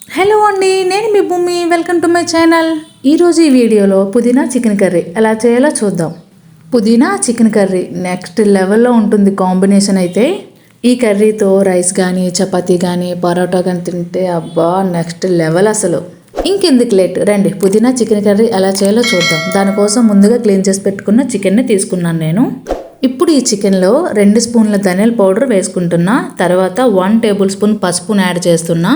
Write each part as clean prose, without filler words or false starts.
Hello అండి, నేను మీ భూమి. Welcome to my channel. ఈరోజు ఈ వీడియోలో పుదీనా చికెన్ కర్రీ ఎలా చేయాలో చూద్దాం. పుదీనా చికెన్ కర్రీ నెక్స్ట్ లెవెల్లో ఉంటుంది కాంబినేషన్ అయితే. ఈ కర్రీతో రైస్ కానీ చపాతీ కానీ పరోటా కానీ తింటే అబ్బా నెక్స్ట్ లెవెల్ అసలు. ఇంకెందుకు లేట్, రండి పుదీనా చికెన్ కర్రీ ఎలా చేయాలో చూద్దాం. దానికోసం ముందుగా క్లీన్ చేసి పెట్టుకున్న చికెన్ని తీసుకున్నాను నేను. ఇప్పుడు ఈ చికెన్లో 2 స్పూన్ల ధనియాల పౌడర్ వేసుకుంటున్నా. తర్వాత 1 టేబుల్ స్పూన్ పసుపును యాడ్ చేస్తున్నా.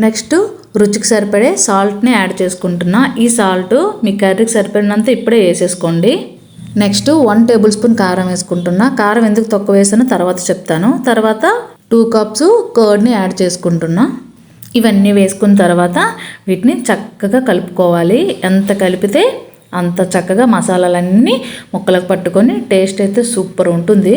నెక్స్ట్ రుచికి సరిపడే సాల్ట్ని యాడ్ చేసుకుంటున్నా. ఈ సాల్ట్ మీ కర్రీకి సరిపడినంత ఇప్పుడే వేసేసుకోండి. నెక్స్ట్ 1 టేబుల్ స్పూన్ కారం వేసుకుంటున్నా. కారం ఎందుకు తక్కువ వేసానో తర్వాత చెప్తాను. తర్వాత 2 కప్స్ కర్డ్ని యాడ్ చేసుకుంటున్నా. ఇవన్నీ వేసుకున్న తర్వాత వీటిని చక్కగా కలుపుకోవాలి. ఎంత కలిపితే అంత చక్కగా మసాలాలన్నీ ముక్కలకు పట్టుకొని టేస్ట్ అయితే సూపర్ ఉంటుంది.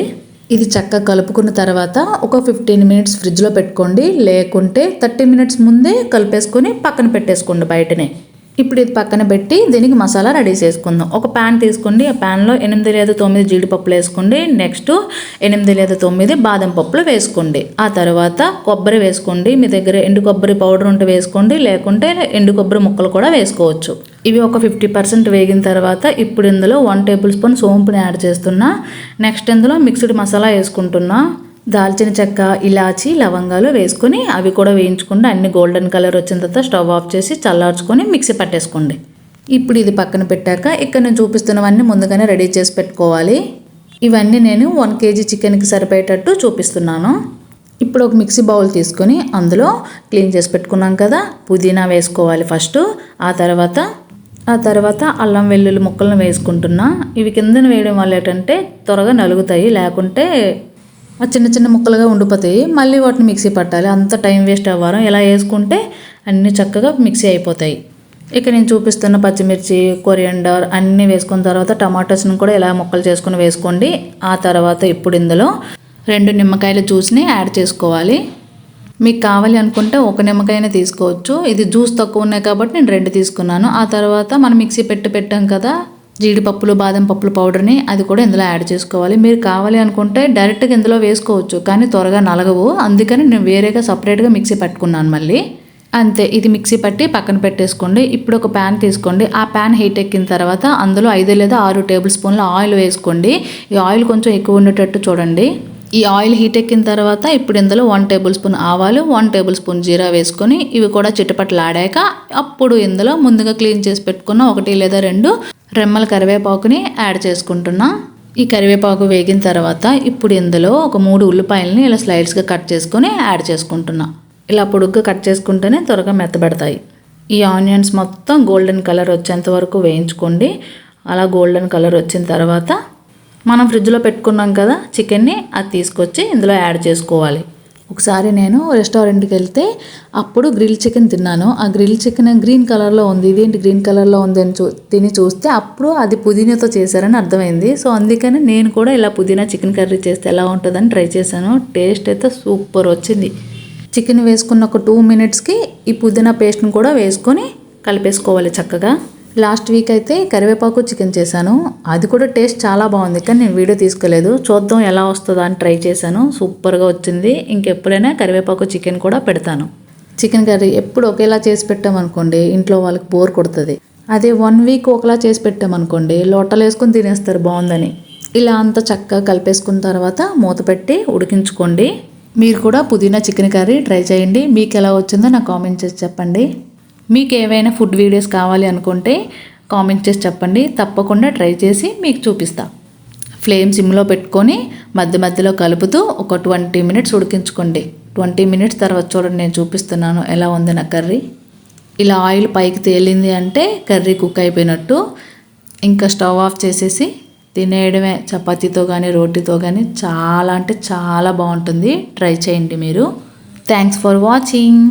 ఇది చక్కగా కలుపుకున్న తర్వాత ఒక 15 మినిట్స్ ఫ్రిడ్జ్లో పెట్టుకోండి. లేకుంటే 30 మినిట్స్ ముందే కలిపేసుకొని పక్కన పెట్టేసుకోండి బయటనే. ఇప్పుడు ఇది పక్కన పెట్టి దీనికి మసాలా రెడీ చేసుకుందాం. ఒక ప్యాన్ తీసుకోండి. ఆ ప్యాన్లో 8 లేదా 9 జీడిపప్పులు వేసుకోండి. నెక్స్ట్ 8 లేదా 9 బాదం పప్పులు వేసుకోండి. ఆ తర్వాత కొబ్బరి వేసుకోండి. మీ దగ్గర ఎండు కొబ్బరి పౌడర్ ఉంటే వేసుకోండి, లేకుంటే ఎండు కొబ్బరి ముక్కలు కూడా వేసుకోవచ్చు. ఇవి ఒక 50% వేగిన తర్వాత ఇప్పుడు ఇందులో 1 టేబుల్ స్పూన్ సోంపుని యాడ్ చేస్తున్నా. నెక్స్ట్ ఇందులో మిక్స్డ్ మసాలా వేసుకుంటున్నా. దాల్చిన చెక్క, ఇలాచి, లవంగాలు వేసుకొని అవి కూడా వేయించుకుంటే అన్ని గోల్డెన్ కలర్ వచ్చిన తర్వాత స్టవ్ ఆఫ్ చేసి చల్లార్చుకొని మిక్సీ పట్టేసుకోండి. ఇప్పుడు ఇది పక్కన పెట్టాక ఇక్కడ నేను చూపిస్తున్నవన్నీ ముందుగానే రెడీ చేసి పెట్టుకోవాలి. ఇవన్నీ నేను 1 కేజీ చికెన్కి సరిపోయేటట్టు చూపిస్తున్నాను. ఇప్పుడు ఒక మిక్సీ బౌల్ తీసుకొని అందులో క్లీన్ చేసి పెట్టుకున్నాం కదా పుదీనా వేసుకోవాలి ఫస్ట్. ఆ తర్వాత అల్లం వెల్లుల్లి ముక్కలను వేసుకుంటున్నా. ఇవి కిందన వేయడం వల్ల ఏంటంటే త్వరగా నలుగుతాయి, లేకుంటే చిన్న చిన్న ముక్కలుగా ఉండిపోతాయి. మళ్ళీ వాటిని మిక్సీ పట్టాలి, అంత టైం వేస్ట్ అవ్వరు. ఇలా వేసుకుంటే అన్నీ చక్కగా మిక్సీ అయిపోతాయి. ఇక నేను చూపిస్తున్న పచ్చిమిర్చి, కొరియండర్ అన్నీ వేసుకున్న తర్వాత టమాటోస్ని కూడా ఇలా ముక్కలు చేసుకుని వేసుకోండి. ఆ తర్వాత ఇప్పుడు ఇందులో 2 నిమ్మకాయల జ్యూస్ని యాడ్ చేసుకోవాలి. మీకు కావాలి అనుకుంటే 1 నిమ్మకాయనే తీసుకోవచ్చు. ఇది జ్యూస్ తక్కువ ఉన్నాయి కాబట్టి నేను 2 తీసుకున్నాను. ఆ తర్వాత మనం మిక్సీ పెట్టాం కదా జీడిపప్పులు, బాదం పప్పుల పౌడర్ని, అది కూడా ఇందులో యాడ్ చేసుకోవాలి. మీరు కావాలి అనుకుంటే డైరెక్ట్గా ఇందులో వేసుకోవచ్చు, కానీ త్వరగా నలగవు. అందుకని నేను వేరేగా సపరేట్గా మిక్సీ పట్టుకున్నాను మళ్ళీ. అంతే, ఇది మిక్సీ పట్టి పక్కన పెట్టేసుకోండి. ఇప్పుడు ఒక ప్యాన్ తీసుకోండి. ఆ ప్యాన్ హీట్ ఎక్కిన తర్వాత అందులో 5 లేదా 6 టేబుల్ స్పూన్ల ఆయిల్ వేసుకోండి. ఈ ఆయిల్ కొంచెం ఎక్కువ ఉండేటట్టు చూడండి. ఈ ఆయిల్ హీట్ ఎక్కిన తర్వాత ఇప్పుడు ఇందులో 1 టేబుల్ స్పూన్ ఆవాలు, 1 టేబుల్ స్పూన్ జీరా వేసుకొని ఇవి కూడా చిటపటలాడాక అప్పుడు ఇందులో ముందుగా క్లీన్ చేసి పెట్టుకున్న 1 లేదా 2 రెమ్మల కరివేపాకుని యాడ్ చేసుకుంటున్నా. ఈ కరివేపాకు వేగిన తర్వాత ఇప్పుడు ఇందులో ఒక 3 ఉల్లిపాయలని ఇలా స్లైడ్స్గా కట్ చేసుకొని యాడ్ చేసుకుంటున్నా. ఇలా పొడుగ్గా కట్ చేసుకుంటేనే త్వరగా మెత్తబడతాయి. ఈ ఆనియన్స్ మొత్తం గోల్డెన్ కలర్ వచ్చేంత వరకు వేయించుకోండి. అలా గోల్డెన్ కలర్ వచ్చిన తర్వాత మనం ఫ్రిడ్జ్లో పెట్టుకున్నాం కదా చికెన్ని, అది తీసుకొచ్చి ఇందులో యాడ్ చేసుకోవాలి. ఒకసారి నేను రెస్టారెంట్కి వెళ్తే అప్పుడు గ్రిల్ చికెన్ తిన్నాను. ఆ గ్రిల్ చికెన్ గ్రీన్ కలర్లో ఉంది. ఇదేంటి గ్రీన్ కలర్లో ఉంది అని తిని చూస్తే అప్పుడు అది పుదీనాతో చేశారని అర్థమైంది. సో అందుకని నేను కూడా ఇలా పుదీనా చికెన్ కర్రీ చేస్తే ఎలా ఉంటుందని ట్రై చేశాను. టేస్ట్ అయితే సూపర్ వచ్చింది. చికెన్ వేసుకున్న ఒక 2 మినిట్స్కి ఈ పుదీనా పేస్ట్ని కూడా వేసుకొని కలిపేసుకోవాలి చక్కగా. లాస్ట్ వీక్ అయితే కరివేపాకు చికెన్ చేశాను. అది కూడా టేస్ట్ చాలా బాగుంది, కానీ నేను వీడియో తీసుకోలేదు. చూద్దాం ఎలా వస్తుందో అని ట్రై చేశాను. సూపర్గా వచ్చింది. ఇంకెప్పుడైనా కరివేపాకు చికెన్ కూడా పెడతాను. చికెన్ కర్రీ ఎప్పుడు ఒకేలా చేసి పెట్టామనుకోండి ఇంట్లో వాళ్ళకి బోర్ కొడుతుంది. అదే 1 వీక్ ఒకలా చేసి పెట్టామనుకోండి లోటలు వేసుకొని తినేస్తారు బాగుందని. ఇలా అంతా చక్కగా కలిపేసుకున్న తర్వాత మూత పెట్టి ఉడికించుకోండి. మీరు కూడా పుదీనా చికెన్ కర్రీ ట్రై చేయండి. మీకు ఎలా వచ్చిందో నాకు కామెంట్ చేసి చెప్పండి. మీకు ఏవైనా ఫుడ్ వీడియోస్ కావాలి అనుకుంటే కామెంట్ చేసి చెప్పండి. తప్పకుండా ట్రై చేసి మీకు చూపిస్తా. ఫ్లేమ్ సిమ్లో పెట్టుకొని మధ్య మధ్యలో కలుపుతూ ఒక 20 మినిట్స్ ఉడికించుకోండి. 20 మినిట్స్ తర్వాత చూడండి నేను చూపిస్తున్నాను ఎలా ఉంది నా కర్రీ. ఇలా ఆయిల్ పైకి తేలింది అంటే కర్రీ కుక్ అయిపోయినట్టు. ఇంకా స్టవ్ ఆఫ్ చేసేసి తినేయడమే. చపాతీతో కానీ రోటీతో కానీ చాలా అంటే చాలా బాగుంటుంది. ట్రై చేయండి మీరు. Thanks for watching.